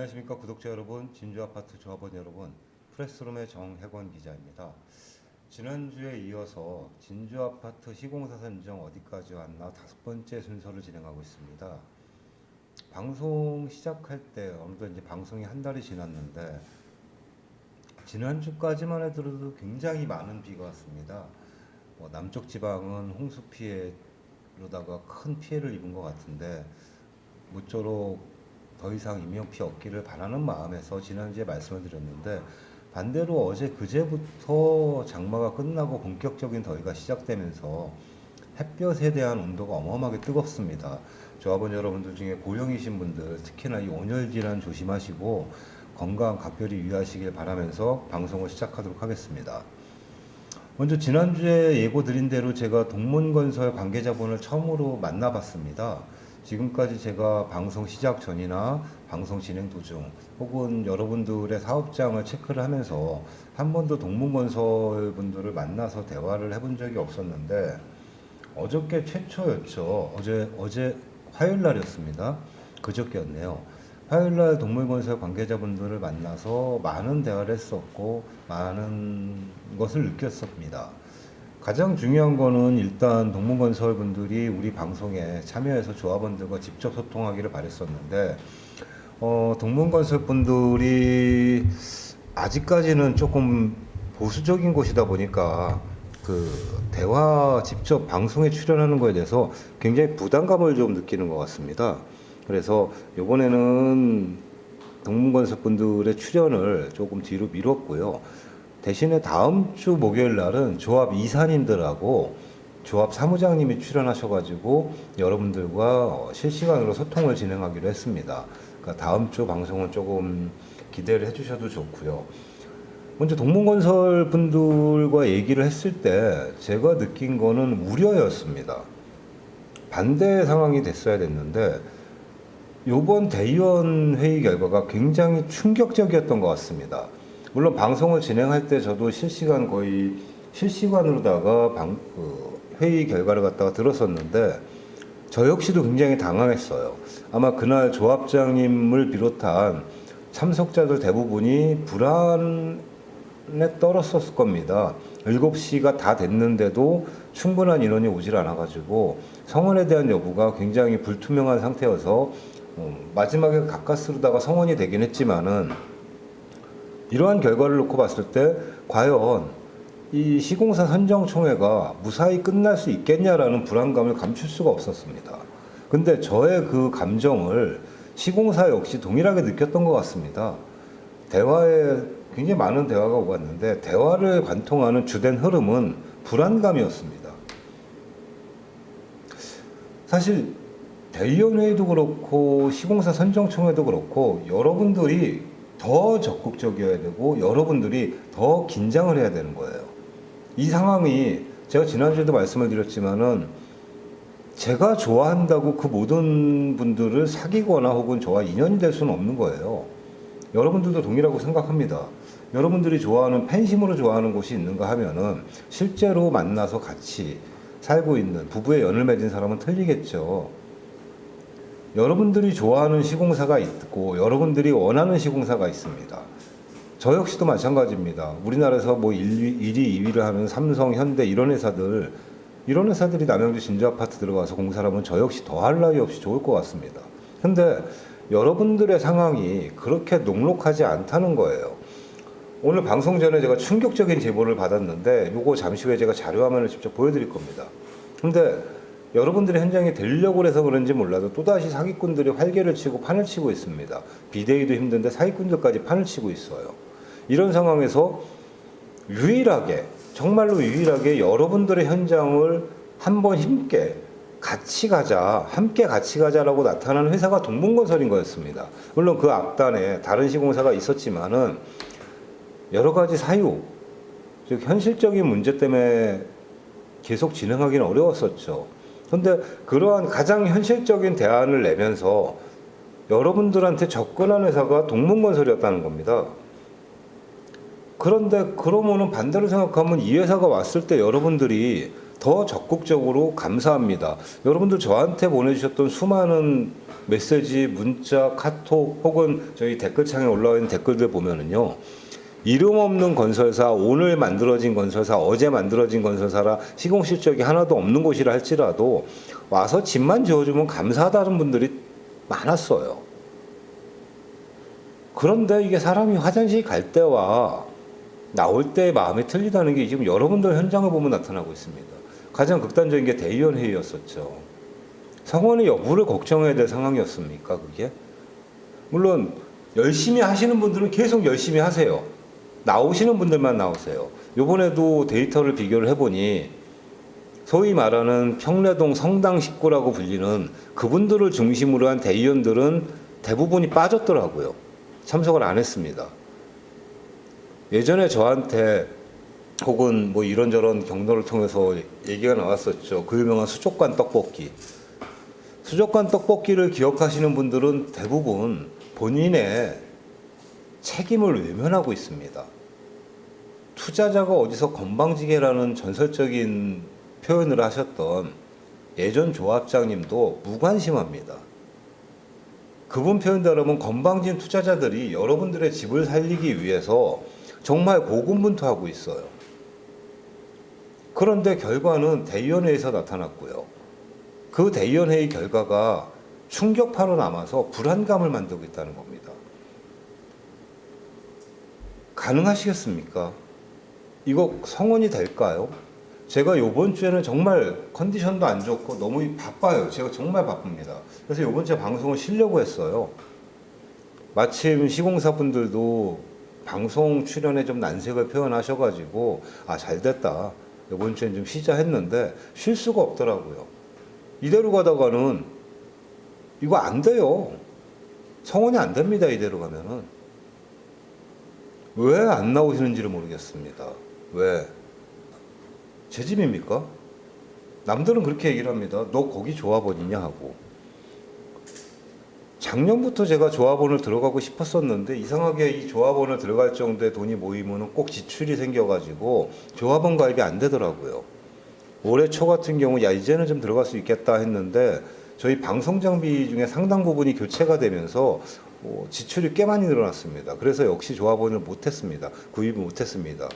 안녕하십니까 구독자 여러분, 진주아파트 조합원 여러분, 프레스룸의 정혜권 기자입니다. 지난주에 이어서 진주아파트 시공사 선정 어디까지 왔나 5번째 순서를 진행하고 있습니다. 방송 시작할 때 어느덧 이제 방송이 한 달이 지났는데 지난주까지만 해도 굉장히 많은 비가 왔습니다. 남쪽 지방은 홍수 피해로다가 큰 피해를 입은 것 같은데 모쪼록 더 이상 인명피해 없기를 바라는 마음에서 지난주에 말씀을 드렸는데 반대로 어제 그제부터 장마가 끝나고 본격적인 더위가 시작되면서 햇볕에 대한 온도가 어마어마하게 뜨겁습니다. 조합원 여러분들 중에 고령이신 분들 특히나 이 온열 질환 조심하시고 건강 각별히 유의하시길 바라면서 방송을 시작하도록 하겠습니다. 먼저 지난주에 예고 드린 대로 제가 동문건설 관계자분을 처음으로 만나봤습니다. 지금까지 제가 방송 시작 전이나 방송 진행 도중 혹은 여러분들의 사업장을 체크를 하면서 한 번도 동문건설 분들을 만나서 대화를 해본 적이 없었는데 어저께 최초였죠. 어제 화요일 날이었습니다. 그저께였네요. 화요일 날 동문건설 관계자분들을 만나서 많은 대화를 했었고 많은 것을 느꼈습니다. 가장 중요한 거는 일단 동문건설 분들이 우리 방송에 참여해서 조합원들과 직접 소통하기를 바랬었는데 동문건설 분들이 아직까지는 조금 보수적인 곳이다 보니까 그 대화 직접 방송에 출연하는 거에 대해서 굉장히 부담감을 좀 느끼는 것 같습니다. 그래서 이번에는 동문건설 분들의 출연을 조금 뒤로 미뤘고요. 대신에 다음 주 목요일 날은 조합 이사님들하고 조합 사무장님이 출연하셔가지고 여러분들과 실시간으로 소통을 진행하기로 했습니다. 그러니까 다음 주 방송은 조금 기대를 해주셔도 좋고요. 먼저 동문건설 분들과 얘기를 했을 때 제가 느낀 거는 우려였습니다. 반대 상황이 됐어야 됐는데 이번 대의원 회의 결과가 굉장히 충격적이었던 것 같습니다. 물론 방송을 진행할 때 저도 거의 실시간으로다가 회의 결과를 갖다가 들었었는데 저 역시도 굉장히 당황했어요. 아마 그날 조합장님을 비롯한 참석자들 대부분이 불안에 떨었었을 겁니다. 7시가 다 됐는데도 충분한 인원이 오질 않아가지고 성원에 대한 여부가 굉장히 불투명한 상태여서 마지막에 가까스로다가 성원이 되긴 했지만은 이러한 결과를 놓고 봤을 때 과연 이 시공사 선정총회가 무사히 끝날 수 있겠냐라는 불안감을 감출 수가 없었습니다. 근데 저의 그 감정을 시공사 역시 동일하게 느꼈던 것 같습니다. 대화에 굉장히 많은 대화가 오갔는데 대화를 관통하는 주된 흐름은 불안감이었습니다. 사실 대의원회의도 그렇고 시공사 선정총회도 그렇고 여러분들이 더 적극적이어야 되고 여러분들이 더 긴장을 해야 되는 거예요. 이 상황이 제가 지난주에도 말씀을 드렸지만은 제가 좋아한다고 그 모든 분들을 사귀거나 혹은 저와 인연이 될 수는 없는 거예요. 여러분들도 동일하고 생각합니다. 여러분들이 좋아하는 팬심으로 좋아하는 곳이 있는가 하면은 실제로 만나서 같이 살고 있는 부부의 연을 맺은 사람은 틀리겠죠. 여러분들이 좋아하는 시공사가 있고 여러분들이 원하는 시공사가 있습니다. 저 역시도 마찬가지입니다. 우리나라에서 뭐 1위, 2위를 하는 삼성, 현대 이런 회사들이 남양주 진주아파트 들어가서 공사를 하면 저 역시 더할 나위 없이 좋을 것 같습니다. 근데 여러분들의 상황이 그렇게 녹록하지 않다는 거예요. 오늘 방송 전에 제가 충격적인 제보를 받았는데 요거 잠시 후에 제가 자료화면을 직접 보여드릴 겁니다. 근데 여러분들이 현장에 되려고 해서 그런지 몰라도 또다시 사기꾼들이 활개를 치고 판을 치고 있습니다. 비대위도 힘든데 사기꾼들까지 판을 치고 있어요. 이런 상황에서 정말로 유일하게 여러분들의 현장을 한번 함께 같이 가자라고 나타나는 회사가 동문건설인 거였습니다. 물론 그 앞단에 다른 시공사가 있었지만은 여러 가지 사유, 즉 현실적인 문제 때문에 계속 진행하기는 어려웠었죠. 근데 그러한 가장 현실적인 대안을 내면서 여러분들한테 접근한 회사가 동문건설이었다는 겁니다. 그런데 그러면은 반대로 생각하면 이 회사가 왔을 때 여러분들이 더 적극적으로 감사합니다. 여러분들 저한테 보내주셨던 수많은 메시지, 문자, 카톡 혹은 저희 댓글창에 올라와 있는 댓글들 보면은요. 이름 없는 건설사, 오늘 만들어진 건설사, 어제 만들어진 건설사라 시공 실적이 하나도 없는 곳이라 할지라도 와서 집만 지어주면 감사하다는 분들이 많았어요. 그런데 이게 사람이 화장실 갈 때와 나올 때의 마음이 틀리다는 게 지금 여러분들 현장을 보면 나타나고 있습니다. 가장 극단적인 게 대의원 회의였었죠. 성원의 여부를 걱정해야 될 상황이었습니까, 그게? 물론 열심히 하시는 분들은 계속 열심히 하세요. 나오시는 분들만 나오세요. 요번에도 데이터를 비교를 해보니 소위 말하는 평내동 성당 식구라고 불리는 그분들을 중심으로 한 대의원들은 대부분이 빠졌더라고요. 참석을 안 했습니다. 예전에 저한테 혹은 뭐 이런저런 경로를 통해서 얘기가 나왔었죠. 그 유명한 수족관 떡볶이. 수족관 떡볶이를 기억하시는 분들은 대부분 본인의 책임을 외면하고 있습니다. 투자자가 어디서 건방지게라는 전설적인 표현을 하셨던 예전 조합장님도 무관심합니다. 그분 표현대로면 건방진 투자자들이 여러분들의 집을 살리기 위해서 정말 고군분투하고 있어요. 그런데 결과는 대의원회에서 나타났고요. 그 대의원회의 결과가 충격파로 남아서 불안감을 만들고 있다는 겁니다. 가능하시겠습니까? 이거 성원이 될까요? 제가 이번 주에는 정말 컨디션도 안 좋고 너무 바빠요. 제가 정말 바쁩니다. 그래서 이번 주에 방송을 쉬려고 했어요. 마침 시공사분들도 방송 출연에 좀 난색을 표현하셔가지고 잘 됐다. 이번 주엔 좀 쉬자 했는데 쉴 수가 없더라고요. 이대로 가다가는 이거 안 돼요. 성원이 안 됩니다. 이대로 가면은. 왜 안 나오시는지를 모르겠습니다. 왜? 제 집입니까? 남들은 그렇게 얘기를 합니다. 너 거기 조합원 있냐 하고. 작년부터 제가 조합원을 들어가고 싶었었는데 이상하게 이 조합원을 들어갈 정도의 돈이 모이면 꼭 지출이 생겨가지고 조합원 가입이 안 되더라고요. 올해 초 같은 경우 야 이제는 좀 들어갈 수 있겠다 했는데 저희 방송 장비 중에 상당 부분이 교체가 되면서 지출이 꽤 많이 늘어났습니다. 그래서 역시 조합원을 못했습니다. 구입을 못했습니다.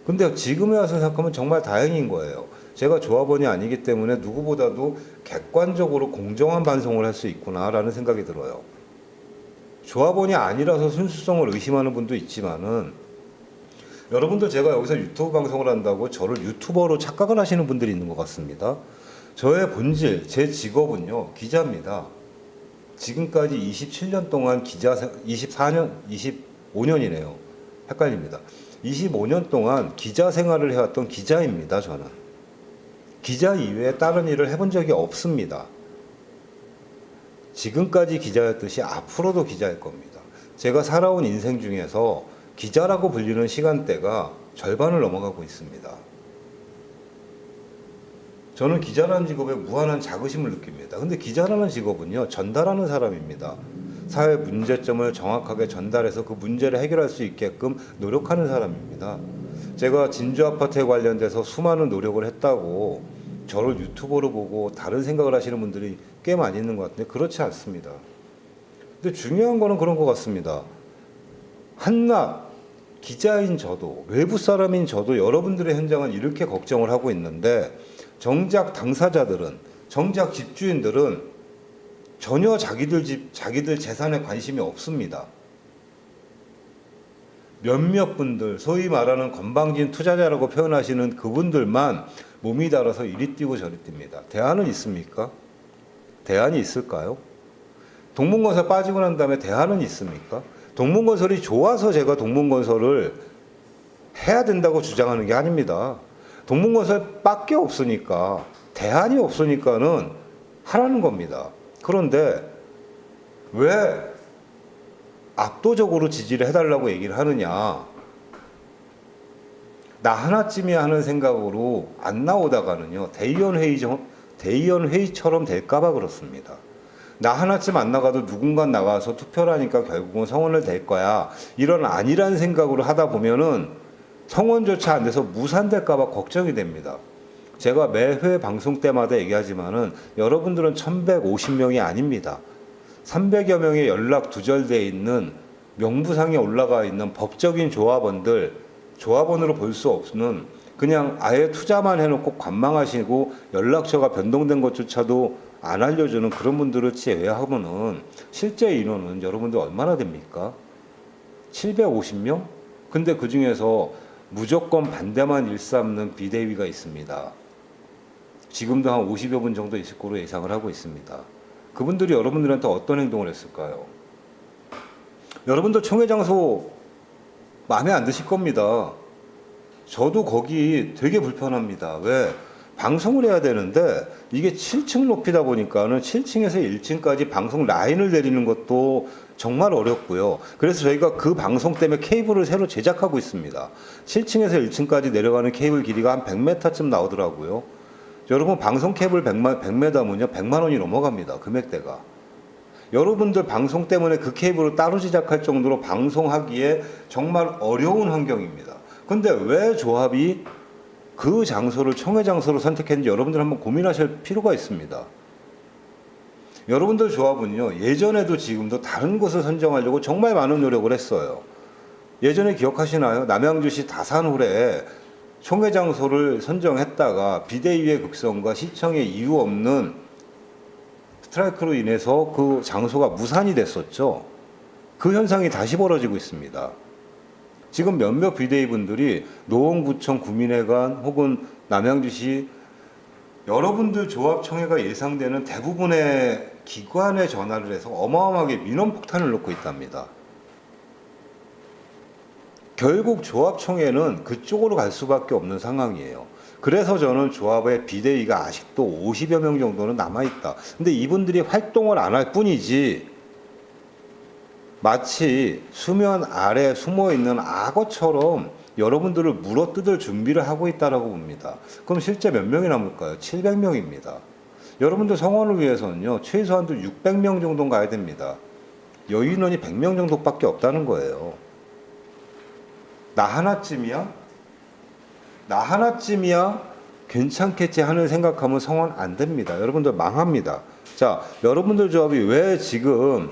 근데 지금에 와서 생각하면 정말 다행인 거예요. 제가 조합원이 아니기 때문에 누구보다도 객관적으로 공정한 방송을 할 수 있구나라는 생각이 들어요. 조합원이 아니라서 순수성을 의심하는 분도 있지만은 여러분들 제가 여기서 유튜브 방송을 한다고 저를 유튜버로 착각을 하시는 분들이 있는 것 같습니다. 저의 본질, 제 직업은요, 기자입니다. 지금까지 27년 동안 25년이네요. 헷갈립니다. 25년 동안 기자 생활을 해왔던 기자입니다, 저는. 기자 이외에 다른 일을 해본 적이 없습니다. 지금까지 기자였듯이 앞으로도 기자일 겁니다. 제가 살아온 인생 중에서 기자라고 불리는 시간대가 절반을 넘어가고 있습니다. 저는 기자라는 직업에 무한한 자부심을 느낍니다. 근데 기자라는 직업은요, 전달하는 사람입니다. 사회 문제점을 정확하게 전달해서 그 문제를 해결할 수 있게끔 노력하는 사람입니다. 제가 진주 아파트에 관련돼서 수많은 노력을 했다고 저를 유튜버로 보고 다른 생각을 하시는 분들이 꽤 많이 있는 것 같은데 그렇지 않습니다. 근데 중요한 거는 그런 것 같습니다. 한낱 기자인 저도 외부 사람인 저도 여러분들의 현장은 이렇게 걱정을 하고 있는데 정작 당사자들은 정작 집주인들은 전혀 자기들 집, 자기들 재산에 관심이 없습니다. 몇몇 분들, 소위 말하는 건방진 투자자라고 표현하시는 그분들만 몸이 달아서 이리 뛰고 저리 뜁니다. 대안은 있습니까? 대안이 있을까요? 동문건설 빠지고 난 다음에 대안은 있습니까? 동문건설이 좋아서 제가 동문건설을 해야 된다고 주장하는 게 아닙니다. 동문건설밖에 없으니까, 대안이 없으니까는 하라는 겁니다. 그런데 왜 압도적으로 지지를 해달라고 얘기를 하느냐. 나 하나쯤이야 하는 생각으로 안 나오다가는요, 대의원 회의처럼 될까봐 그렇습니다. 나 하나쯤 안 나가도 누군가 나가서 투표를 하니까 결국은 성원을 될 거야. 이런 아니란 생각으로 하다 보면은 성원조차 안 돼서 무산될까봐 걱정이 됩니다. 제가 매회 방송 때마다 얘기하지만은 여러분들은 1150명이 아닙니다. 300여 명의 연락 두절되어 있는 명부상에 올라가 있는 법적인 조합원들, 조합원으로 볼 수 없는 그냥 아예 투자만 해놓고 관망하시고 연락처가 변동된 것조차도 안 알려주는 그런 분들을 제외하면은 실제 인원은 여러분들 얼마나 됩니까? 750명? 근데 그 중에서 무조건 반대만 일삼는 비대위가 있습니다. 지금도 한 50여 분 정도 있을 거로 예상을 하고 있습니다. 그분들이 여러분들한테 어떤 행동을 했을까요? 여러분들 총회 장소 마음에 안 드실 겁니다. 저도 거기 되게 불편합니다. 왜? 방송을 해야 되는데 이게 7층 높이다 보니까는 7층에서 1층까지 방송 라인을 내리는 것도 정말 어렵고요. 그래서 저희가 그 방송 때문에 케이블을 새로 제작하고 있습니다. 7층에서 1층까지 내려가는 케이블 길이가 한 100m쯤 나오더라고요. 여러분 방송 케이블 100m면요 100만 원이 넘어갑니다. 금액대가. 여러분들 방송 때문에 그 케이블을 따로 제작할 정도로 방송하기에 정말 어려운 환경입니다. 근데 왜 조합이 그 장소를 총회 장소로 선택했는지 여러분들 한번 고민하실 필요가 있습니다. 여러분들 조합은요 예전에도 지금도 다른 곳을 선정하려고 정말 많은 노력을 했어요. 예전에 기억하시나요? 남양주시 다산홀에 총회 장소를 선정했다가 비대위의 극성과 시청의 이유 없는 스트라이크로 인해서 그 장소가 무산이 됐었죠. 그 현상이 다시 벌어지고 있습니다. 지금 몇몇 비대위 분들이 노원구청 구민회관 혹은 남양주시 여러분들 조합총회가 예상되는 대부분의 기관에 전화를 해서 어마어마하게 민원폭탄을 놓고 있답니다. 결국 조합총회는 그쪽으로 갈 수밖에 없는 상황이에요. 그래서 저는 조합의 비대위가 아직도 50여 명 정도는 남아있다. 근데 이분들이 활동을 안 할 뿐이지 마치 수면 아래 숨어있는 악어처럼 여러분들을 물어뜯을 준비를 하고 있다고 봅니다. 그럼 실제 몇 명이 남을까요? 700명입니다. 여러분들 성원을 위해서는요 최소한도 600명 정도는 가야 됩니다. 여유 인원이 100명 정도밖에 없다는 거예요. 나 하나쯤이야? 나 하나쯤이야? 괜찮겠지 하는 생각하면 성원 안 됩니다. 여러분들 망합니다. 자, 여러분들 조합이 왜 지금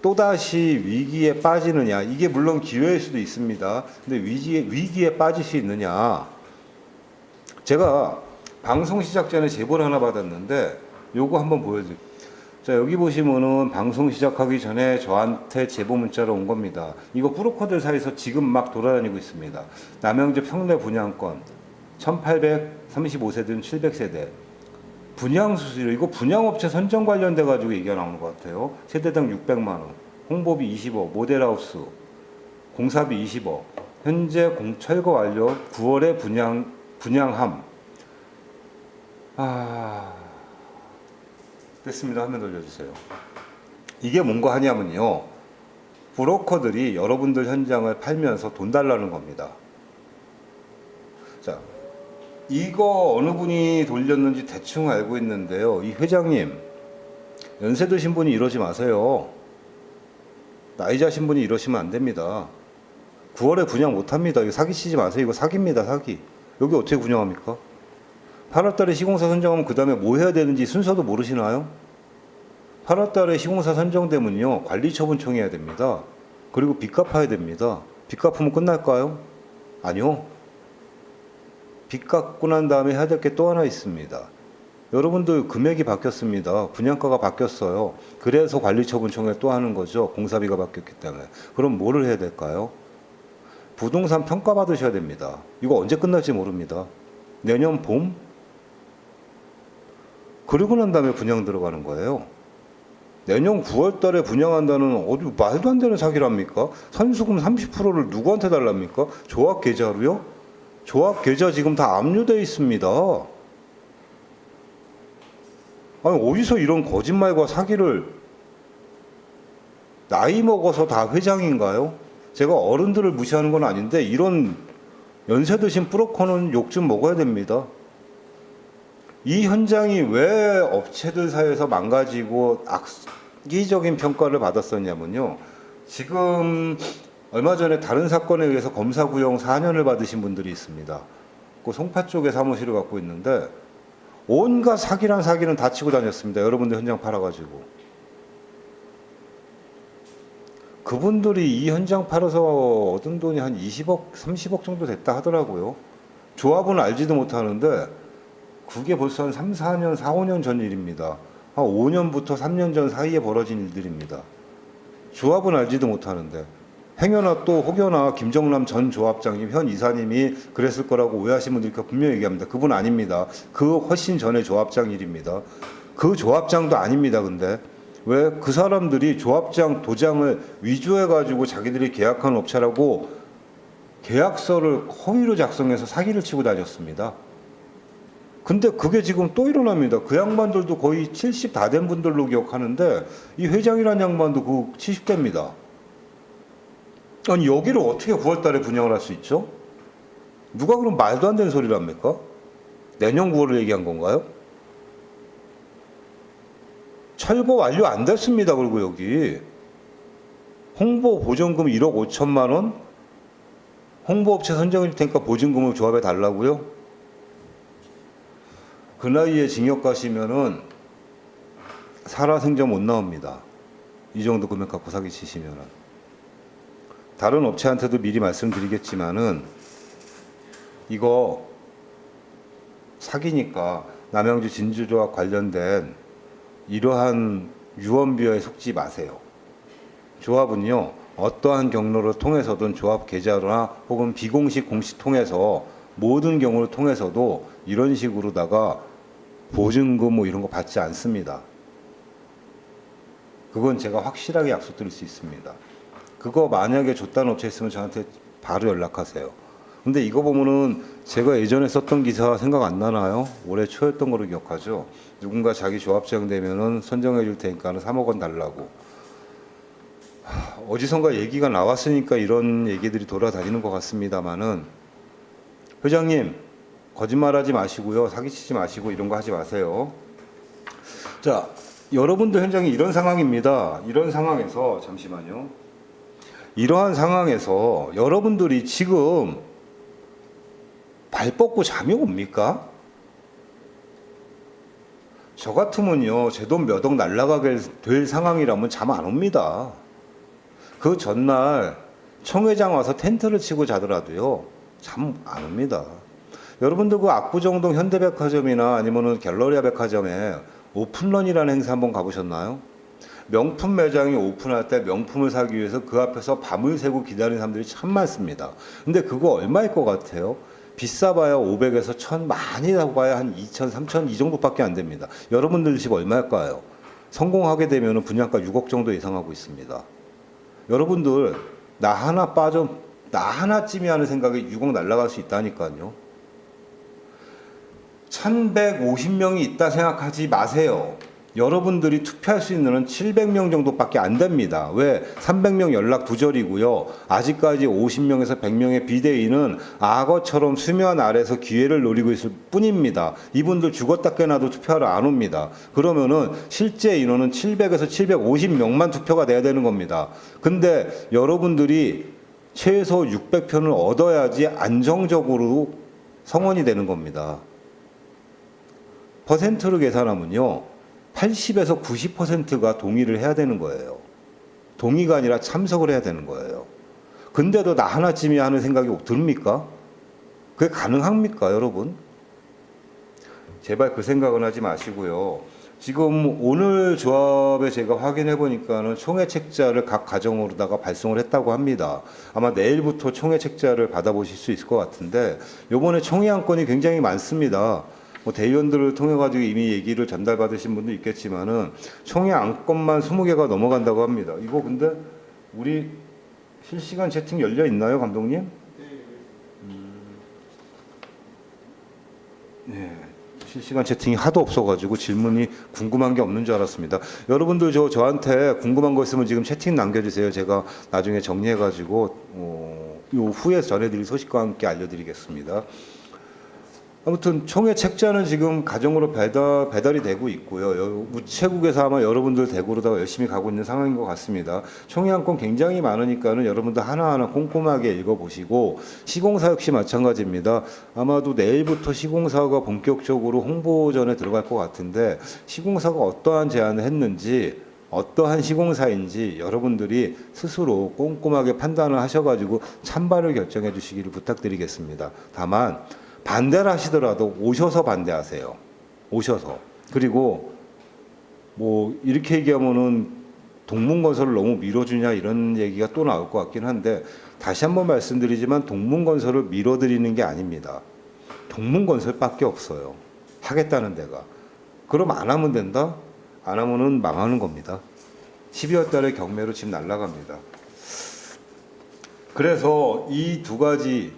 또다시 위기에 빠지느냐? 이게 물론 기회일 수도 있습니다. 근데 위기에 빠질 수 있느냐? 제가 방송 시작 전에 제보를 하나 받았는데 요거 한번 보여드릴게요. 자, 여기 보시면은 방송 시작하기 전에 저한테 제보 문자로 온 겁니다. 이거 브로커들 사이에서 지금 막 돌아다니고 있습니다. 남양주 평내 분양권 1835세대는 700세대 분양 수수료, 이거 분양업체 선정 관련돼 가지고 얘기가 나오는 것 같아요. 세대당 600만 원, 홍보비 20억, 모델하우스 공사비 20억, 현재 철거 완료, 9월에 분양함. 됐습니다. 화면 돌려주세요. 이게 뭔가 하냐면요, 브로커들이 여러분들 현장을 팔면서 돈 달라는 겁니다. 자, 이거 어느 분이 돌렸는지 대충 알고 있는데요. 이 회장님, 연세 드신 분이 이러지 마세요. 나이 자신 분이 이러시면 안 됩니다. 9월에 분양 못합니다. 이거 사기치지 마세요. 이거 사기입니다. 사기. 여기 어떻게 분양합니까? 8월달에 시공사 선정하면 그 다음에 뭐 해야 되는지 순서도 모르시나요? 8월달에 시공사 선정되면요 관리처분 청해야 됩니다. 그리고 빚 갚아야 됩니다. 빚 갚으면 끝날까요? 아니요. 빚 갚고 난 다음에 해야 될 게 또 하나 있습니다. 여러분들 금액이 바뀌었습니다. 분양가가 바뀌었어요. 그래서 관리처분 청해 또 하는 거죠. 공사비가 바뀌었기 때문에. 그럼 뭐를 해야 될까요? 부동산 평가 받으셔야 됩니다. 이거 언제 끝날지 모릅니다. 내년 봄? 그러고 난 다음에 분양 들어가는 거예요. 내년 9월 달에 분양한다는 어디 말도 안 되는 사기랍니까? 선수금 30%를 누구한테 달랍니까? 조합 계좌로요? 조합 계좌 지금 다 압류되어 있습니다. 아니 어디서 이런 거짓말과 사기를, 나이 먹어서 다 회장인가요? 제가 어른들을 무시하는 건 아닌데 이런 연세 드신 브로커는 욕 좀 먹어야 됩니다. 이 현장이 왜 업체들 사이에서 망가지고 악의적인 평가를 받았었냐면요. 지금 얼마 전에 다른 사건에 의해서 검사 구형 4년을 받으신 분들이 있습니다. 있고 송파 쪽에 사무실을 갖고 있는데 온갖 사기란 사기는 다 치고 다녔습니다. 여러분들 현장 팔아가지고. 그분들이 이 현장 팔아서 얻은 돈이 한 20억, 30억 정도 됐다 하더라고요. 조합은 알지도 못하는데 그게 벌써 한 3, 4년, 4, 5년 전 일입니다. 한 5년부터 3년 전 사이에 벌어진 일들입니다. 조합은 알지도 못하는데 행여나 또 혹여나 김정남 전 조합장님, 현 이사님이 그랬을 거라고 오해하신 분들이 분명히 얘기합니다. 그분 아닙니다. 그 훨씬 전에 조합장 일입니다. 그 조합장도 아닙니다. 근데 왜 그 사람들이 조합장 도장을 위조해가지고 자기들이 계약한 업체라고 계약서를 허위로 작성해서 사기를 치고 다녔습니다. 근데 그게 지금 또 일어납니다. 그 양반들도 거의 70 다 된 분들로 기억하는데 이 회장이라는 양반도 그 70대입니다. 아니 여기를 어떻게 9월 달에 분양을 할 수 있죠? 누가 그럼 말도 안 되는 소리를 합니까? 내년 9월을 얘기한 건가요? 철거 완료 안 됐습니다. 그리고 여기 홍보 보증금 1억 5천만 원 홍보업체 선정일 테니까 보증금을 조합에 달라고요? 그 나이에 징역 가시면은 살아생전 못 나옵니다. 이 정도 금액 갖고 사기 치시면은. 다른 업체한테도 미리 말씀드리겠지만은 이거 사기니까 남양주 진주조합 관련된 이러한 유언비어에 속지 마세요. 조합은요 어떠한 경로를 통해서든 조합 계좌나 혹은 비공식 공식 통해서 모든 경우를 통해서도 이런 식으로다가 보증금 뭐 이런 거 받지 않습니다. 그건 제가 확실하게 약속드릴 수 있습니다. 그거 만약에 줬다는 업체 있으면 저한테 바로 연락하세요. 근데 이거 보면은 제가 예전에 썼던 기사 생각 안 나나요? 올해 초였던 거로 기억하죠. 누군가 자기 조합장 되면은 선정해 줄 테니까는 3억 원 달라고. 어디선가 얘기가 나왔으니까 이런 얘기들이 돌아다니는 것 같습니다만은 회장님 거짓말하지 마시고요. 사기치지 마시고 이런 거 하지 마세요. 자, 여러분도 현장이 이런 상황입니다. 이런 상황에서 잠시만요. 이러한 상황에서 여러분들이 지금 발 뻗고 잠이 옵니까? 저 같으면요, 제 돈 몇 억 날라가게 될 상황이라면 잠 안 옵니다. 그 전날 총회장 와서 텐트를 치고 자더라도요, 잠 안 옵니다. 여러분들 그 압구정동 현대백화점이나 아니면은 갤러리아 백화점에 오픈런이라는 행사 한번 가보셨나요? 명품 매장이 오픈할 때 명품을 사기 위해서 그 앞에서 밤을 새고 기다리는 사람들이 참 많습니다. 근데 그거 얼마일 것 같아요? 비싸봐야 500에서 1000, 많이 나봐야 한 2000, 3000 이 정도밖에 안 됩니다. 여러분들 집 얼마일까요? 성공하게 되면 분양가 6억 정도 예상하고 있습니다. 여러분들 나 하나쯤이 하는 생각에 6억 날라갈 수 있다니까요. 1150명이 있다 생각하지 마세요. 여러분들이 투표할 수 있는 건 700명 정도밖에 안 됩니다. 왜? 300명 연락 두절이고요. 아직까지 50명에서 100명의 비대위는 악어처럼 수면 아래서 기회를 노리고 있을 뿐입니다. 이분들 죽었다 깨나도 투표하러 안 옵니다. 그러면은 실제 인원은 700에서 750명만 투표가 돼야 되는 겁니다. 근데 여러분들이 최소 600표를 얻어야지 안정적으로 성원이 되는 겁니다. 퍼센트로 계산하면요. 80에서 90%가 동의를 해야 되는 거예요. 동의가 아니라 참석을 해야 되는 거예요. 근데도 나 하나쯤이야 하는 생각이 듭니까? 그게 가능합니까, 여러분? 제발 그 생각은 하지 마시고요. 지금 오늘 조합에 제가 확인해 보니까는 총회 책자를 각 가정으로다가 발송을 했다고 합니다. 아마 내일부터 총회 책자를 받아보실 수 있을 것 같은데 요번에 총회 안건이 굉장히 많습니다. 뭐 대의원들을 통해 가지고 이미 얘기를 전달받으신 분도 있겠지만은 총회 안건만 20개가 넘어간다고 합니다. 이거 근데 우리 실시간 채팅 열려 있나요, 감독님? 네. 실시간 채팅이 하도 없어가지고 질문이 궁금한 게 없는 줄 알았습니다. 여러분들 저한테 궁금한 거 있으면 지금 채팅 남겨주세요. 제가 나중에 정리해가지고 요 후에 전해드릴 소식과 함께 알려드리겠습니다. 아무튼 총회 책자는 지금 가정으로 배달이 되고 있고요. 우체국에서 아마 여러분들 댁으로다가 열심히 가고 있는 상황인 것 같습니다. 총회 안건 굉장히 많으니까는 여러분들 하나하나 꼼꼼하게 읽어보시고, 시공사 역시 마찬가지입니다. 아마도 내일부터 시공사가 본격적으로 홍보전에 들어갈 것 같은데, 시공사가 어떠한 제안을 했는지, 어떠한 시공사인지 여러분들이 스스로 꼼꼼하게 판단을 하셔가지고 찬반을 결정해 주시기를 부탁드리겠습니다. 다만 반대를 하시더라도 오셔서 반대하세요. 오셔서. 그리고 뭐 이렇게 얘기하면은 동문건설을 너무 밀어주냐 이런 얘기가 또 나올 것 같긴 한데, 다시 한번 말씀드리지만 동문건설을 밀어드리는 게 아닙니다. 동문건설밖에 없어요. 하겠다는 데가. 그럼 안 하면 된다? 안 하면은 망하는 겁니다. 12월 달에 경매로 집 날라갑니다. 그래서 이 두 가지,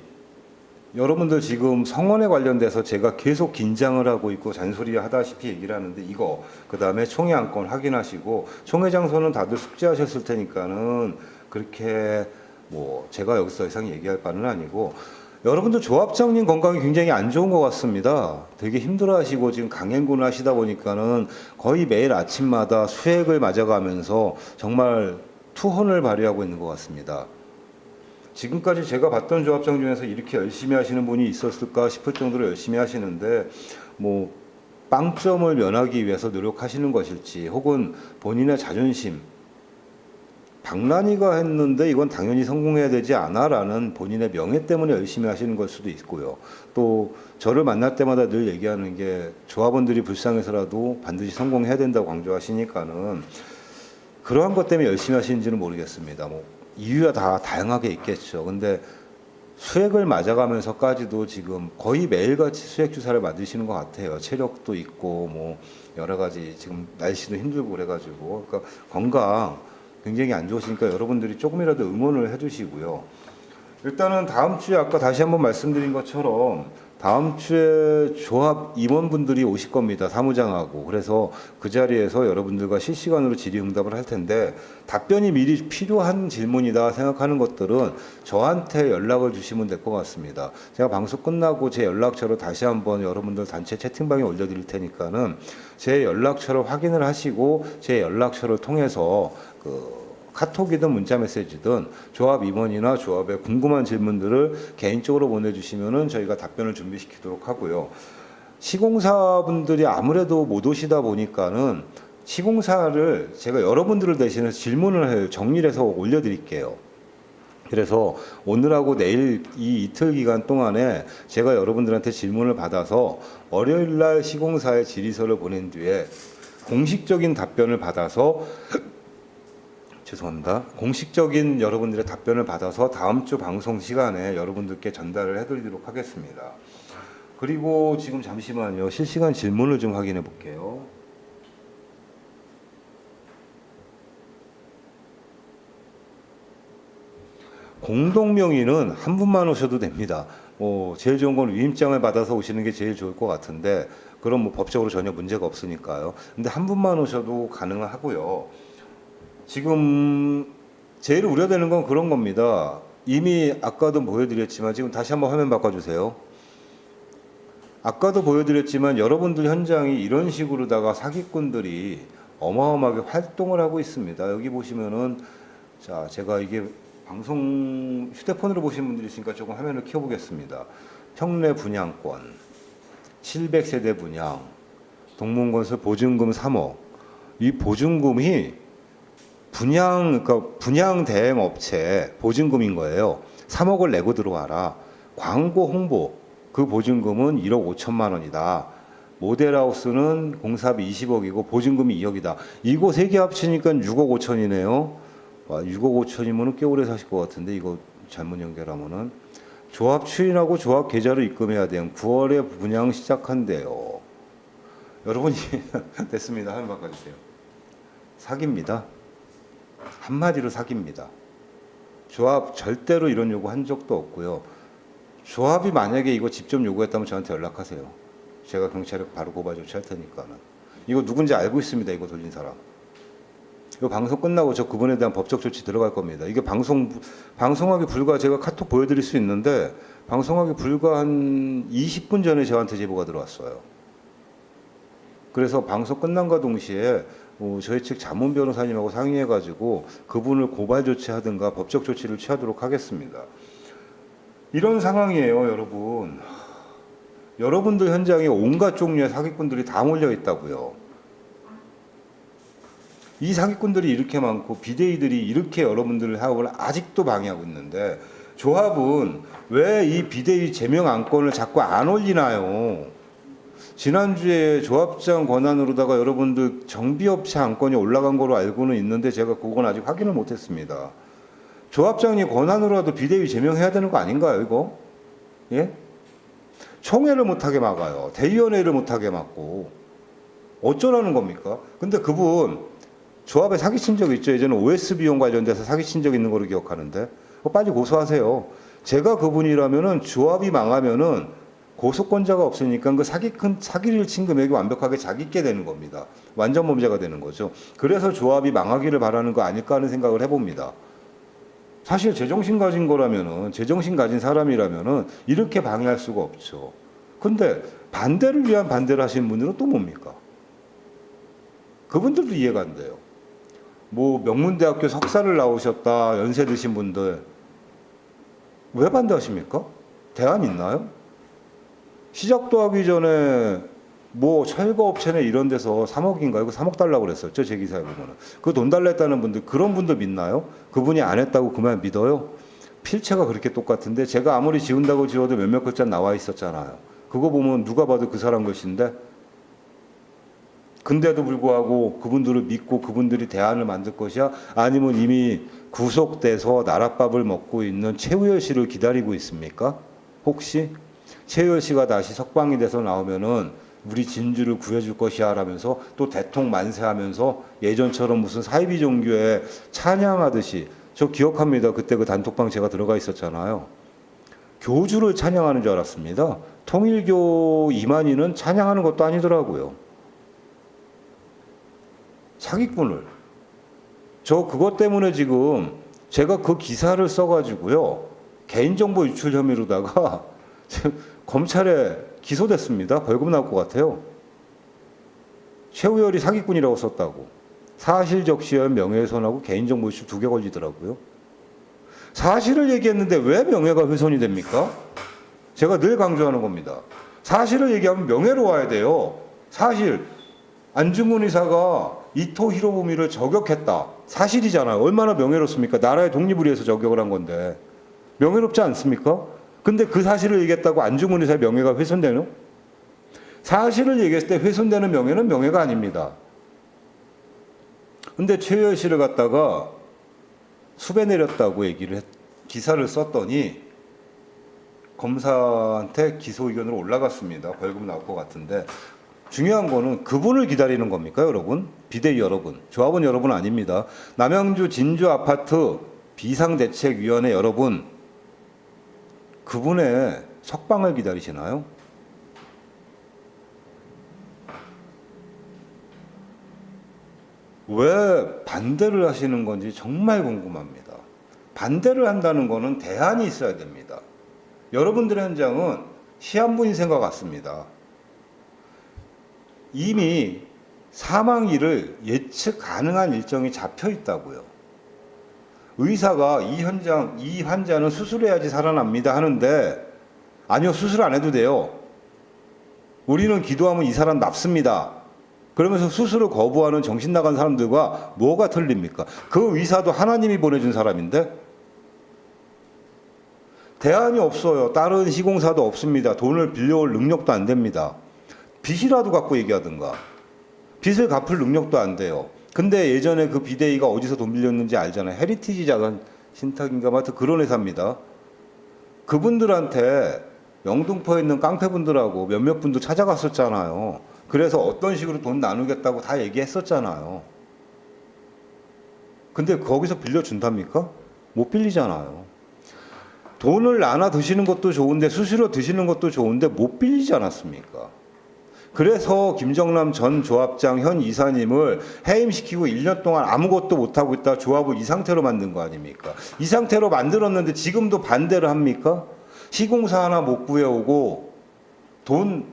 여러분들 지금 성원에 관련돼서 제가 계속 긴장을 하고 있고 잔소리 하다시피 얘기를 하는데, 이거 그다음에 총회 안건 확인하시고, 총회 장소는 다들 숙지하셨을 테니까는 그렇게 뭐 제가 여기서 더 이상 얘기할 바는 아니고, 여러분들 조합장님 건강이 굉장히 안 좋은 것 같습니다. 되게 힘들어하시고 지금 강행군을 하시다 보니까는 거의 매일 아침마다 수액을 맞아가면서 정말 투혼을 발휘하고 있는 것 같습니다. 지금까지 제가 봤던 조합장 중에서 이렇게 열심히 하시는 분이 있었을까 싶을 정도로 열심히 하시는데, 뭐 빵점을 면하기 위해서 노력하시는 것일지, 혹은 본인의 자존심, 박란이가 했는데 이건 당연히 성공해야 되지 않아 라는 본인의 명예 때문에 열심히 하시는 걸 수도 있고요. 또 저를 만날 때마다 늘 얘기하는 게, 조합원들이 불쌍해서라도 반드시 성공해야 된다고 강조하시니까는 그러한 것 때문에 열심히 하시는지는 모르겠습니다. 뭐 이유가 다 다양하게 있겠죠. 근데 수액을 맞아가면서까지도 지금 거의 매일같이 수액 주사를 맞으시는 것 같아요. 체력도 있고 뭐 여러 가지, 지금 날씨도 힘들고 그래가지고, 그러니까 건강 굉장히 안 좋으시니까 여러분들이 조금이라도 응원을 해주시고요. 일단은 다음 주에 아까 다시 한번 말씀드린 것처럼 다음 주에 조합 임원분들이 오실 겁니다. 사무장하고. 그래서 그 자리에서 여러분들과 실시간으로 질의응답을 할 텐데, 답변이 미리 필요한 질문이다 생각하는 것들은 저한테 연락을 주시면 될 것 같습니다. 제가 방송 끝나고 제 연락처로 다시 한번 여러분들 단체 채팅방에 올려드릴 테니까는 제 연락처를 확인을 하시고, 제 연락처를 통해서 카톡이든 문자 메시지든 조합 임원이나 조합에 궁금한 질문들을 개인적으로 보내주시면은 저희가 답변을 준비시키도록 하고요. 시공사분들이 아무래도 못 오시다 보니까는 시공사를 제가 여러분들을 대신해서 질문을 정리를 해서 올려드릴게요. 그래서 오늘하고 내일 이 이틀 기간 동안에 제가 여러분들한테 질문을 받아서 월요일 날 시공사에 질의서를 보낸 뒤에 공식적인 답변을 받아서 죄송합니다. 공식적인 여러분들의 답변을 받아서 다음 주 방송 시간에 여러분들께 전달을 해드리도록 하겠습니다. 그리고 지금 잠시만요. 실시간 질문을 좀 확인해 볼게요. 공동명의는 한 분만 오셔도 됩니다. 제일 좋은 건 위임장을 받아서 오시는 게 제일 좋을 것 같은데, 그럼 뭐 법적으로 전혀 문제가 없으니까요. 근데 한 분만 오셔도 가능하고요. 지금 제일 우려되는 건 그런 겁니다. 이미 아까도 보여드렸지만, 지금 다시 한번 화면 바꿔주세요. 아까도 보여드렸지만 여러분들 현장이 이런 식으로다가 사기꾼들이 어마어마하게 활동을 하고 있습니다. 여기 보시면은, 자, 제가 이게 방송 휴대폰으로 보시는 분들이 있으니까 조금 화면을 키워보겠습니다. 평내 분양권, 700세대 분양, 동문건설 보증금 3억. 이 보증금이 그러니까 분양 대행 업체 보증금인 거예요. 3억을 내고 들어와라. 광고 홍보, 그 보증금은 1억 5천만 원이다. 모델하우스는 공사비 20억이고 보증금이 2억이다. 이거 세 개 합치니까 6억 5천이네요. 6억 5천이면 꽤 오래 사실 것 같은데, 이거 잘못 연결하면은. 조합 추인하고 조합 계좌로 입금해야 돼요. 9월에 분양 시작한대요. 여러분이 됐습니다. 화면 바꿔주세요. 사기입니다. 한마디로 사기입니다. 조합 절대로 이런 요구 한 적도 없고요. 조합이 만약에 이거 직접 요구했다면 저한테 연락하세요. 제가 경찰에 바로 고발 조치할 테니까는. 이거 누군지 알고 있습니다. 이거 돌린 사람. 이거 방송 끝나고 저 그분에 대한 법적 조치 들어갈 겁니다. 이게 방송하기 불과, 제가 카톡 보여드릴 수 있는데 방송하기 불과 한 20분 전에 저한테 제보가 들어왔어요. 그래서 방송 끝난과 동시에 저희 측 자문 변호사님하고 상의해가지고 그분을 고발 조치하든가 법적 조치를 취하도록 하겠습니다. 이런 상황이에요, 여러분. 여러분들 현장에 온갖 종류의 사기꾼들이 다 몰려 있다고요. 이 사기꾼들이 이렇게 많고 비대위들이 이렇게 여러분들 사업을 아직도 방해하고 있는데 조합은 왜 이 비대위 제명 안건을 자꾸 안 올리나요? 지난주에 조합장 권한으로다가 여러분들 정비업체 안건이 올라간 거로 알고는 있는데 제가 그건 아직 확인을 못했습니다. 조합장이 권한으로라도 비대위 제명해야 되는 거 아닌가요, 이거? 예? 총회를 못하게 막아요. 대의원회를 못하게 막고. 어쩌라는 겁니까? 근데 그분 조합에 사기친 적 있죠? 예전에 OS 비용 관련돼서 사기친 적 있는 거로 기억하는데. 빨리 고소하세요. 제가 그분이라면은 조합이 망하면은 고소권자가 없으니까 그 사기를 친 금액이 완벽하게 자기 있게 되는 겁니다. 완전 범죄가 되는 거죠. 그래서 조합이 망하기를 바라는 거 아닐까 하는 생각을 해봅니다. 사실 제정신 가진 거라면은, 제정신 가진 사람이라면은 이렇게 방해할 수가 없죠. 근데 반대를 위한 반대를 하시는 분들은 또 뭡니까? 그분들도 이해가 안 돼요. 명문대학교 석사를 나오셨다, 연세 드신 분들. 왜 반대하십니까? 대안 있나요? 시작도 하기 전에 철거업체네 이런 데서 3억인가요? 그 3억 달라고 그랬었죠, 제 기사에 보면은. 그 돈 달라 했다는 분들, 그런 분들 믿나요? 그분이 안 했다고 그만 믿어요? 필체가 그렇게 똑같은데 제가 아무리 지운다고 지워도 몇몇 글자 나와 있었잖아요. 그거 보면 누가 봐도 그 사람 것인데. 근데도 불구하고 그분들을 믿고 그분들이 대안을 만들 것이야? 아니면 이미 구속돼서 나랏밥을 먹고 있는 최우열 씨를 기다리고 있습니까? 혹시? 최우열 씨가 다시 석방이 돼서 나오면은 우리 진주를 구해줄 것이야 라면서 또 대통 만세하면서 예전처럼 무슨 사이비 종교에 찬양하듯이, 저 기억합니다. 그때 그 단톡방 제가 들어가 있었잖아요. 교주를 찬양하는 줄 알았습니다. 통일교 이만희는 찬양하는 것도 아니더라고요. 사기꾼을. 저 그것 때문에 지금 제가 그 기사를 써가지고요, 개인정보 유출 혐의로다가 검찰에 기소됐습니다. 벌금 나올 것 같아요. 최우열이 사기꾼이라고 썼다고. 사실적시현 명예훼손하고 개인정보 유출 2개 걸리더라고요. 사실을 얘기했는데 왜 명예가 훼손이 됩니까? 제가 늘 강조하는 겁니다. 사실을 얘기하면 명예로워야 돼요. 사실 안중근 의사가 이토 히로부미를 저격했다. 사실이잖아요. 얼마나 명예롭습니까? 나라의 독립을 위해서 저격을 한 건데. 명예롭지 않습니까? 근데 그 사실을 얘기했다고 안중근 의사의 명예가 훼손되는? 사실을 얘기했을 때 훼손되는 명예는 명예가 아닙니다. 근데 최우열 씨를 갖다가 수배 내렸다고 기사를 썼더니 검사한테 기소 의견으로 올라갔습니다. 벌금 나올 것 같은데. 중요한 거는 그분을 기다리는 겁니까, 여러분? 비대위 여러분, 조합원 여러분 아닙니다. 남양주 진주 아파트 비상대책위원회 여러분, 그분의 석방을 기다리시나요? 왜 반대를 하시는 건지 정말 궁금합니다. 반대를 한다는 거는 대안이 있어야 됩니다. 여러분들의 현장은 시한부 인생과 같습니다. 이미 사망일을 예측 가능한 일정이 잡혀 있다고요. 의사가 이 환자는 수술해야지 살아납니다 하는데, 아니요, 수술 안 해도 돼요. 우리는 기도하면 이 사람 납습니다. 그러면서 수술을 거부하는 정신 나간 사람들과 뭐가 틀립니까? 그 의사도 하나님이 보내준 사람인데. 대안이 없어요. 다른 시공사도 없습니다. 돈을 빌려올 능력도 안 됩니다. 빚이라도 갖고 얘기하든가. 빚을 갚을 능력도 안 돼요. 근데 예전에 그 비대위가 어디서 돈 빌렸는지 알잖아요. 헤리티지 자산 신탁인가 하여튼 그런 회사입니다. 그분들한테 영등포에 있는 깡패분들하고 몇몇 분도 찾아갔었잖아요. 그래서 어떤 식으로 돈 나누겠다고 다 얘기했었잖아요. 근데 거기서 빌려준답니까? 못 빌리잖아요. 돈을 나눠 드시는 것도 좋은데, 수시로 드시는 것도 좋은데 못 빌리지 않았습니까? 그래서 김정남 전 조합장 현 이사님을 해임시키고 1년 동안 아무것도 못하고 있다 조합을 이 상태로 만든 거 아닙니까? 이 상태로 만들었는데 지금도 반대를 합니까? 시공사 하나 못 구해오고 돈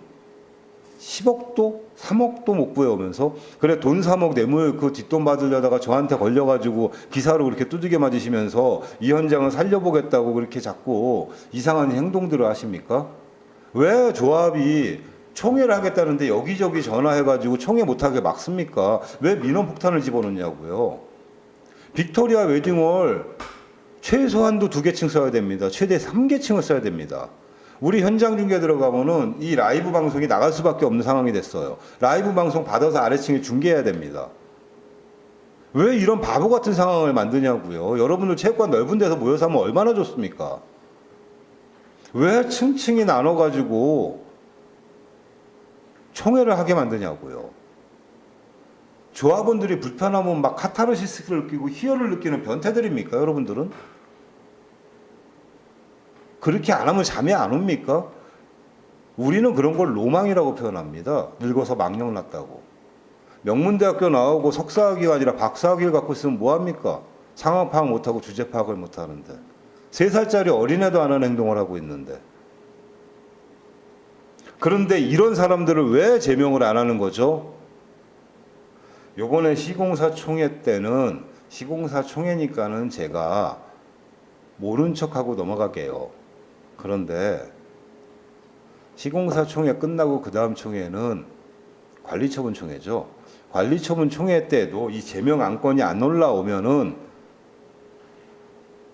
10억도 3억도 못 구해오면서 그래 돈 3억 뇌물 그 뒷돈 받으려다가 저한테 걸려가지고 기사로 그렇게 두들겨 맞으시면서 이 현장을 살려보겠다고 그렇게 자꾸 이상한 행동들을 하십니까? 왜 조합이 총회를 하겠다는데 여기저기 전화해가지고 총회 못하게 막습니까? 왜 민원폭탄을 집어넣냐고요. 빅토리아 웨딩홀 최소한도 2개층 써야 됩니다. 최대 3개층을 써야 됩니다. 우리 현장 중계 들어가면은 이 라이브 방송이 나갈 수밖에 없는 상황이 됐어요. 라이브 방송 받아서 아래층에 중계해야 됩니다. 왜 이런 바보 같은 상황을 만드냐고요. 여러분들 체육관 넓은 데서 모여서 하면 얼마나 좋습니까? 왜 층층이 나눠가지고 총회를 하게 만드냐고요. 조합원들이 불편하면 막 카타르시스를 느끼고 희열을 느끼는 변태들입니까, 여러분들은? 그렇게 안 하면 잠이 안 옵니까? 우리는 그런 걸 로망이라고 표현합니다. 늙어서 망령 났다고. 명문대학교 나오고 석사학위가 아니라 박사학위를 갖고 있으면 뭐합니까? 상황 파악 못하고 주제 파악을 못하는데. 3살짜리 어린애도 안 하는 행동을 하고 있는데. 그런데 이런 사람들을 왜 제명을 안 하는 거죠? 요번에 시공사 총회 때는 시공사 총회니까는 제가 모른 척하고 넘어가게요. 그런데 시공사 총회 끝나고 그 다음 총회는 관리처분 총회죠. 관리처분 총회 때도 이 제명 안건이 안 올라오면은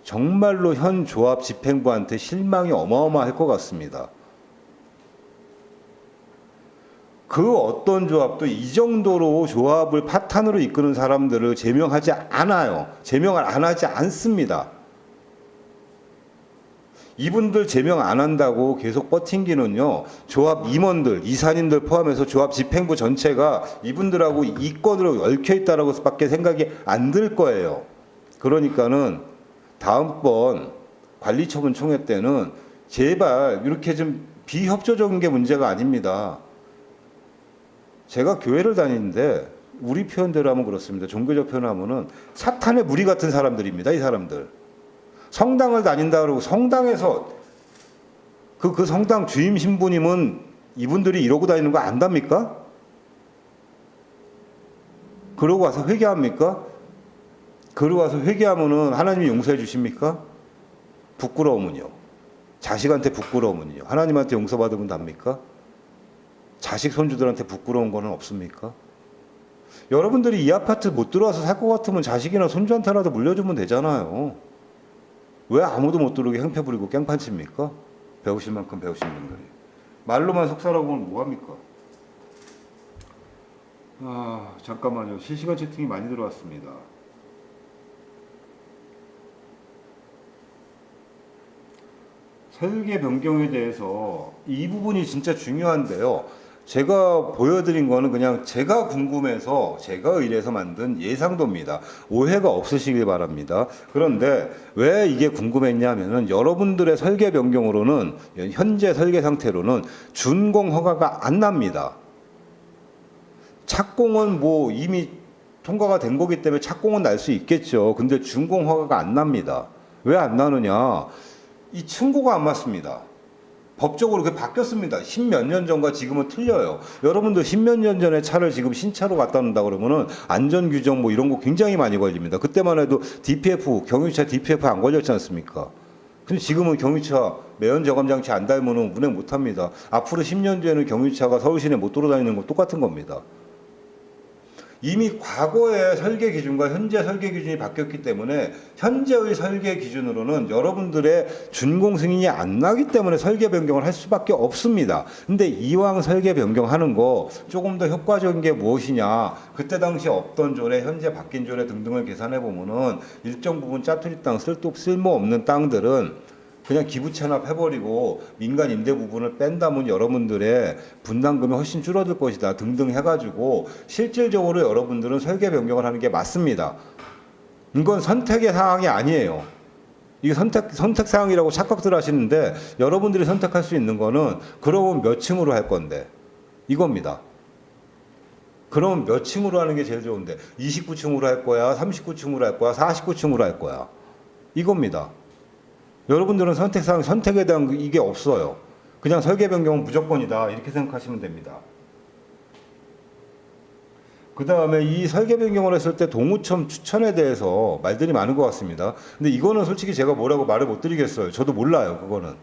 정말로 현 조합 집행부한테 실망이 어마어마할 것 같습니다. 그 어떤 조합도 이 정도로 조합을 파탄으로 이끄는 사람들을 제명하지 않아요. 제명을 안 하지 않습니다. 이분들 제명 안 한다고 계속 버팅기는요. 조합 임원들, 이사님들 포함해서 조합 집행부 전체가 이분들하고 이 건으로 얽혀있다라고 밖에 생각이 안 들 거예요. 그러니까는 다음번 관리처분 총회 때는 제발 이렇게 좀 비협조적인 게 문제가 아닙니다. 제가 교회를 다니는데 우리 표현대로 하면 그렇습니다. 종교적 표현하면은 사탄의 무리 같은 사람들입니다. 이 사람들. 성당을 다닌다 그러고 성당에서 그 성당 주임 신부님은 이분들이 이러고 다니는 거 안답니까? 그러고 와서 회개합니까? 그러고 와서 회개하면은 하나님이 용서해 주십니까? 부끄러우면요. 자식한테 부끄러우면요. 하나님한테 용서받으면 답니까? 자식 손주들한테 부끄러운 거는 없습니까? 여러분들이 이 아파트 못 들어와서 살 것 같으면 자식이나 손주한테라도 물려주면 되잖아요. 왜 아무도 못 들어오게 행패 부리고 깽판 칩니까? 배우실 만큼 배우신 분들이. 말로만 속살하고 보면 뭐합니까? 잠깐만요. 실시간 채팅이 많이 들어왔습니다. 설계 변경에 대해서 이 부분이 진짜 중요한데요. 제가 보여드린 거는 그냥 제가 궁금해서 제가 의뢰해서 만든 예상도입니다. 오해가 없으시길 바랍니다. 그런데 왜 이게 궁금했냐면은 여러분들의 설계 변경으로는 현재 설계 상태로는 준공 허가가 안 납니다. 착공은 뭐 이미 통과가 된 거기 때문에 착공은 날 수 있겠죠. 근데 준공 허가가 안 납니다. 왜 안 나느냐? 이 층고가 안 맞습니다. 법적으로 그게 바뀌었습니다. 10몇 년 전과 지금은 틀려요. 여러분들 10몇 년 전에 차를 지금 신차로 갖다 놓는다 그러면은 안전규정 뭐 이런 거 굉장히 많이 걸립니다. 그때만 해도 DPF, 경유차 DPF 안 걸렸지 않습니까? 근데 지금은 경유차 매연 저감 장치 안 달면은 운행 못 합니다. 앞으로 10년 뒤에는 경유차가 서울 시내 못 돌아다니는 거 똑같은 겁니다. 이미 과거의 설계 기준과 현재 설계 기준이 바뀌었기 때문에 현재의 설계 기준으로는 여러분들의 준공 승인이 안 나기 때문에 설계 변경을 할 수밖에 없습니다. 근데 이왕 설계 변경하는 거 조금 더 효과적인 게 무엇이냐, 그때 당시 없던 존에 현재 바뀐 존에 등등을 계산해 보면은 일정 부분 짜투리 땅, 쓸모없는 땅들은 그냥 기부 체납해버리고 민간 임대 부분을 뺀다면 여러분들의 분담금이 훨씬 줄어들 것이다 등등 해가지고 실질적으로 여러분들은 설계 변경을 하는 게 맞습니다. 이건 선택의 사항이 아니에요. 이게 선택 사항이라고 착각들 하시는데 여러분들이 선택할 수 있는 거는 그러면 몇 층으로 할 건데 이겁니다. 그러면 몇 층으로 하는 게 제일 좋은데 29층으로 할 거야, 39층으로 할 거야, 49층으로 할 거야, 이겁니다. 여러분들은 선택사항 선택에 대한 이게 없어요. 그냥 설계 변경은 무조건이다 이렇게 생각하시면 됩니다. 그 다음에 이 설계 변경을 했을 때 동우첨 추천에 대해서 말들이 많은 것 같습니다. 근데 이거는 솔직히 제가 뭐라고 말을 못 드리겠어요. 저도 몰라요. 그거는.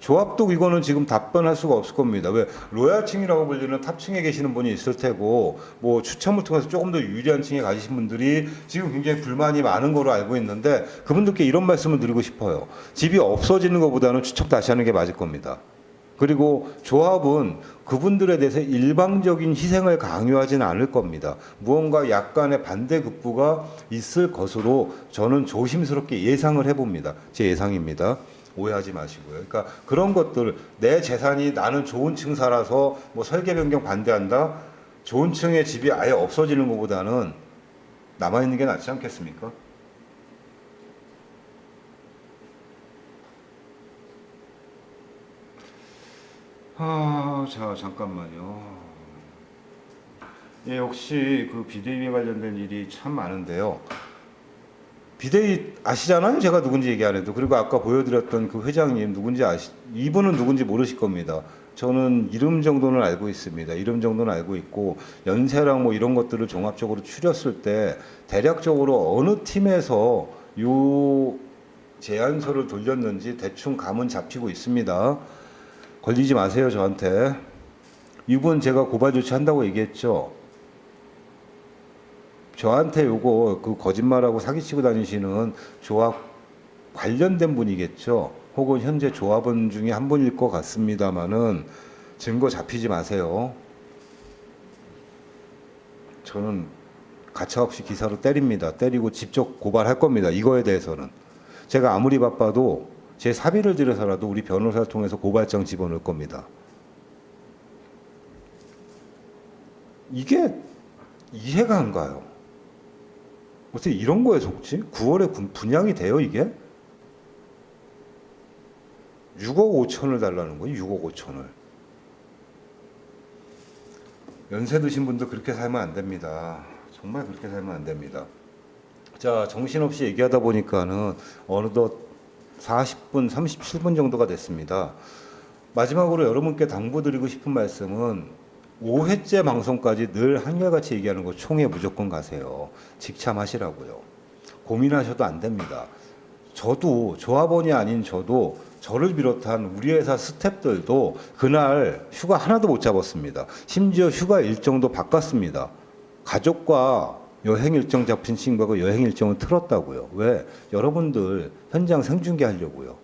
조합도 이거는 지금 답변할 수가 없을 겁니다. 왜 로얄층이라고 불리는 탑층에 계시는 분이 있을 테고 뭐 추첨을 통해서 조금 더 유리한 층에 가신 분들이 지금 굉장히 불만이 많은 거로 알고 있는데 그분들께 이런 말씀을 드리고 싶어요. 집이 없어지는 것보다는 추첨 다시 하는 게 맞을 겁니다. 그리고 조합은 그분들에 대해서 일방적인 희생을 강요하지는 않을 겁니다. 무언가 약간의 반대급부가 있을 것으로 저는 조심스럽게 예상을 해봅니다. 제 예상입니다. 오해하지 마시고요. 그러니까 그런 것들, 내 재산이 나는 좋은 층 살아서 뭐 설계 변경 반대한다? 좋은 층의 집이 아예 없어지는 것보다는 남아있는 게 낫지 않겠습니까? 자, 잠깐만요. 예, 역시 그 비대위에 관련된 일이 참 많은데요. 비대위 아시잖아요. 제가 누군지 얘기 안 해도. 그리고 아까 보여드렸던 그 회장님 누군지 이분은 누군지 모르실 겁니다. 저는 이름 정도는 알고 있습니다. 이름 정도는 알고 있고 연세랑 뭐 이런 것들을 종합적으로 추렸을 때 대략적으로 어느 팀에서 요 제안서를 돌렸는지 대충 감은 잡히고 있습니다. 걸리지 마세요, 저한테. 이분 제가 고발 조치한다고 얘기했죠. 저한테 요거 그 거짓말하고 사기치고 다니시는 조합 관련된 분이겠죠. 혹은 현재 조합원 중에 한 분일 것 같습니다만은 증거 잡히지 마세요. 저는 가차없이 기사로 때립니다. 때리고 직접 고발할 겁니다. 이거에 대해서는. 제가 아무리 바빠도 제 사비를 들여서라도 우리 변호사를 통해서 고발장 집어넣을 겁니다. 이게 이해가 안 가요. 어떻게 이런 거에 속지? 9월에 분양이 돼요, 이게? 6억 5천을 달라는 거예요, 6억 5천을. 연세 드신 분들 그렇게 살면 안 됩니다. 정말 그렇게 살면 안 됩니다. 자, 정신없이 얘기하다 보니까는 어느덧 40분, 37분 정도가 됐습니다. 마지막으로 여러분께 당부드리고 싶은 말씀은 5회째 방송까지 늘 한결같이 얘기하는 거 총회 무조건 가세요. 직참하시라고요. 고민하셔도 안 됩니다. 저도 조합원이 아닌 저도 저를 비롯한 우리 회사 스태프들도 그날 휴가 하나도 못 잡았습니다. 심지어 휴가 일정도 바꿨습니다. 가족과 여행 일정 잡힌 친구하고 여행 일정을 틀었다고요. 왜? 여러분들 현장 생중계 하려고요.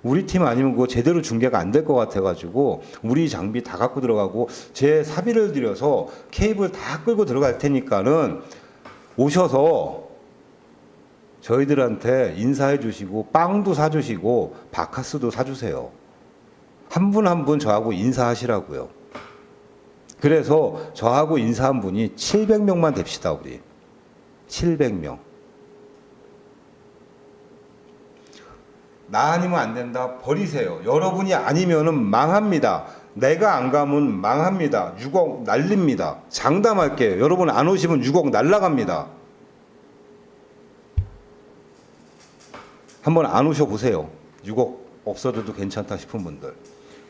우리 팀 아니면 그거 제대로 중계가 안 될 것 같아가지고 우리 장비 다 갖고 들어가고 제 사비를 들여서 케이블 다 끌고 들어갈 테니까는 오셔서 저희들한테 인사해 주시고 빵도 사주시고 바카스도 사주세요. 한 분 한 분 저하고 인사하시라고요. 그래서 저하고 인사한 분이 700명만 됩시다. 우리 700명. 나 아니면 안 된다. 버리세요. 여러분이 아니면은 망합니다. 내가 안 가면 망합니다. 6억 날립니다. 장담할게요. 여러분 안 오시면 6억 날라갑니다. 한번 안 오셔 보세요. 6억 없어져도 괜찮다 싶은 분들.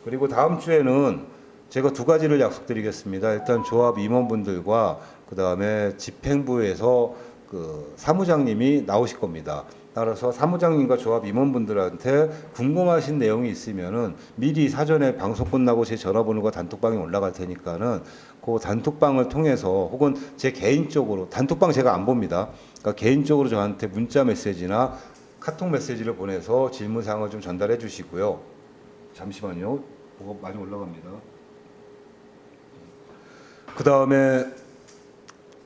그리고 다음 주에는 제가 두 가지를 약속드리겠습니다. 일단 조합 임원분들과 그 다음에 집행부에서 그 사무장님이 나오실 겁니다. 따라서 사무장님과 조합 임원분들한테 궁금하신 내용이 있으면은 미리 사전에 방송 끝나고 제 전화번호가 단톡방에 올라갈 테니까는 그 단톡방을 통해서 혹은 제 개인적으로 단톡방 제가 안 봅니다. 그러니까 개인적으로 저한테 문자 메시지나 카톡 메시지를 보내서 질문 사항을 좀 전달해 주시고요. 잠시만요. 뭐가 많이 올라갑니다. 그 다음에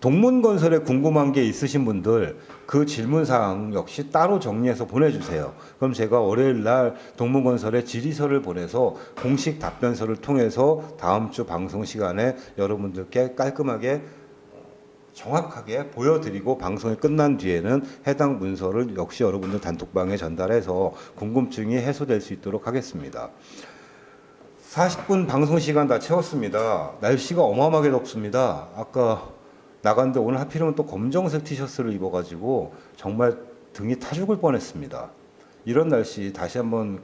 동문건설에 궁금한 게 있으신 분들 그 질문사항 역시 따로 정리해서 보내주세요. 그럼 제가 월요일 날 동문건설에 질의서를 보내서 공식 답변서를 통해서 다음 주 방송 시간에 여러분들께 깔끔하게 정확하게 보여드리고 방송이 끝난 뒤에는 해당 문서를 역시 여러분들 단톡방에 전달해서 궁금증이 해소될 수 있도록 하겠습니다. 40분 방송 시간 다 채웠습니다. 날씨가 어마어마하게 덥습니다. 아까 나갔는데 오늘 하필이면 또 검정색 티셔츠를 입어가지고 정말 등이 타 죽을 뻔했습니다. 이런 날씨 다시 한번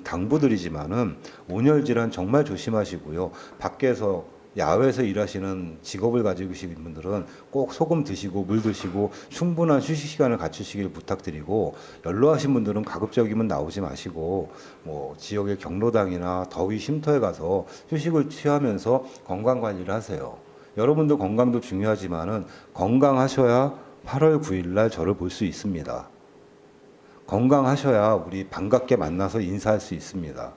당부드리지만은 온열 질환 정말 조심하시고요. 밖에서 야외에서 일하시는 직업을 가지고 계신 분들은 꼭 소금 드시고 물 드시고 충분한 휴식 시간을 갖추시길 부탁드리고, 연로하신 분들은 가급적이면 나오지 마시고 뭐 지역의 경로당이나 더위 쉼터에 가서 휴식을 취하면서 건강 관리를 하세요. 여러분들 건강도 중요하지만은 건강하셔야 8월 9일 날 저를 볼 수 있습니다. 건강하셔야 우리 반갑게 만나서 인사할 수 있습니다.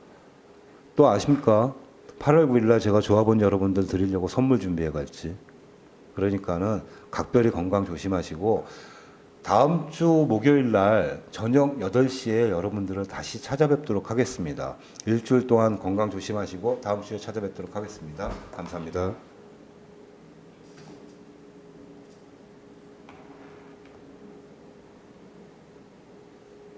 또 아십니까? 8월 9일 날 제가 조합원 여러분들 드리려고 선물 준비해 갈지. 그러니까는 각별히 건강 조심하시고, 다음 주 목요일 날 저녁 8시에 여러분들을 다시 찾아뵙도록 하겠습니다. 일주일 동안 건강 조심하시고 다음 주에 찾아뵙도록 하겠습니다. 감사합니다.